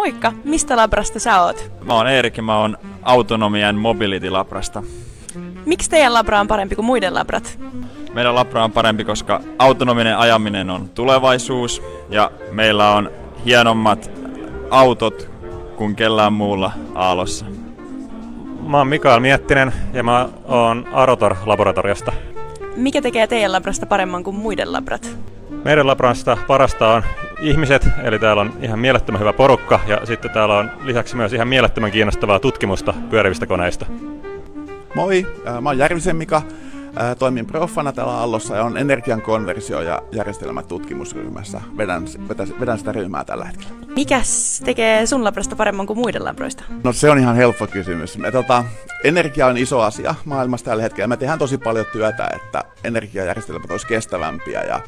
Moikka, mistä labrasta sä oot? Mä oon Erik ja mä oon Autonomian Mobility Labrasta. Miksi teidän labra on parempi kuin muiden labrat? Meidän labra on parempi, koska autonominen ajaminen on tulevaisuus ja meillä on hienommat autot kuin kellään muulla Aallossa. Mä oon Mikael Miettinen ja mä oon Arotor-laboratoriosta. Mikä tekee teidän labrasta paremman kuin muiden labrat? Meidän labrasta parasta on ihmiset, eli täällä on ihan mielettömän hyvä porukka ja sitten täällä on lisäksi myös ihan mielettömän kiinnostavaa tutkimusta pyörivistä koneista. Moi, mä oon Järvisen Mika, toimin proffana täällä Aallossa ja on energiankonversio- ja järjestelmätutkimusryhmässä. Vedän sitä ryhmää tällä hetkellä. Mikäs tekee sun labrasta paremman kuin muiden labroista? No se on ihan helppo kysymys. Energia on iso asia maailmassa tällä hetkellä. Me tehdään tosi paljon työtä, että energiajärjestelmät olisi kestävämpiä ja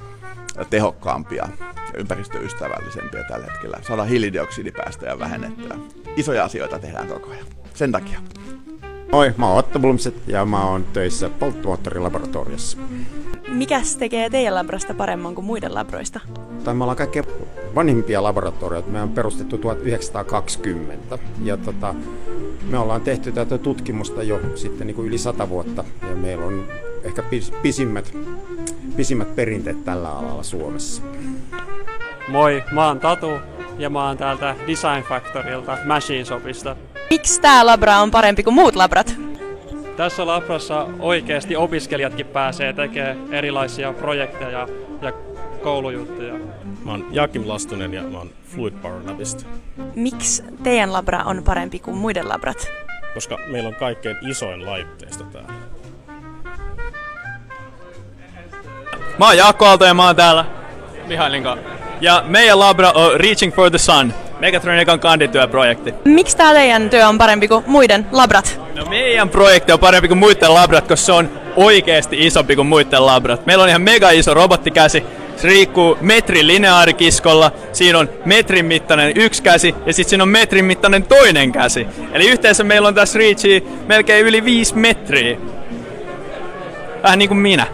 tehokkaampia ja ympäristöystävällisempiä tällä hetkellä. Saadaan hiilidioksidipäästöjä vähennettyä. Isoja asioita tehdään koko ajan. Sen takia. Moi, mä oon Otto Blumset ja mä oon töissä polttomoottorilaboratoriossa. Mikäs tekee teidän labrasta paremman kuin muiden labroista? Me ollaan kaikkein vanhimpia laboratorioita. Me on perustettu 1920 ja me ollaan tehty tätä tutkimusta jo sitten niin kuin yli 100 vuotta ja meillä on ehkä pisimmät perinteet tällä alalla Suomessa. Moi, mä oon Tatu ja mä oon täältä Design Factorylta Machine Shopista. Miksi tää labra on parempi kuin muut labrat? Tässä labrassa oikeasti opiskelijatkin pääsee tekemään erilaisia projekteja ja koulujuttuja. Mä oon Jaakim Lastunen ja mä oon Fluid Power Labista. Miksi teidän labra on parempi kuin muiden labrat? Koska meillä on kaikkein isoin laitteisto täällä. Mä oon Jaakko Aalto ja mä oon täällä Mihailin kanssa. Ja meidän labra on Reaching for the Sun, Megatronican kandityöprojekti. Miksi tää teidän työ on parempi kuin muiden labrat? No meidän projekti on parempi kuin muiden labrat, koska se on oikeesti isompi kuin muiden labrat. Meillä on ihan mega iso robottikäsi. Se liikkuu metrin lineaarikiskolla, siinä on metrin mittainen yksi käsi ja sitten siinä on metrin mittainen toinen käsi. Eli yhteensä meillä on tässä Reachia melkein yli 5 metriä. Vähän niin kuin minä.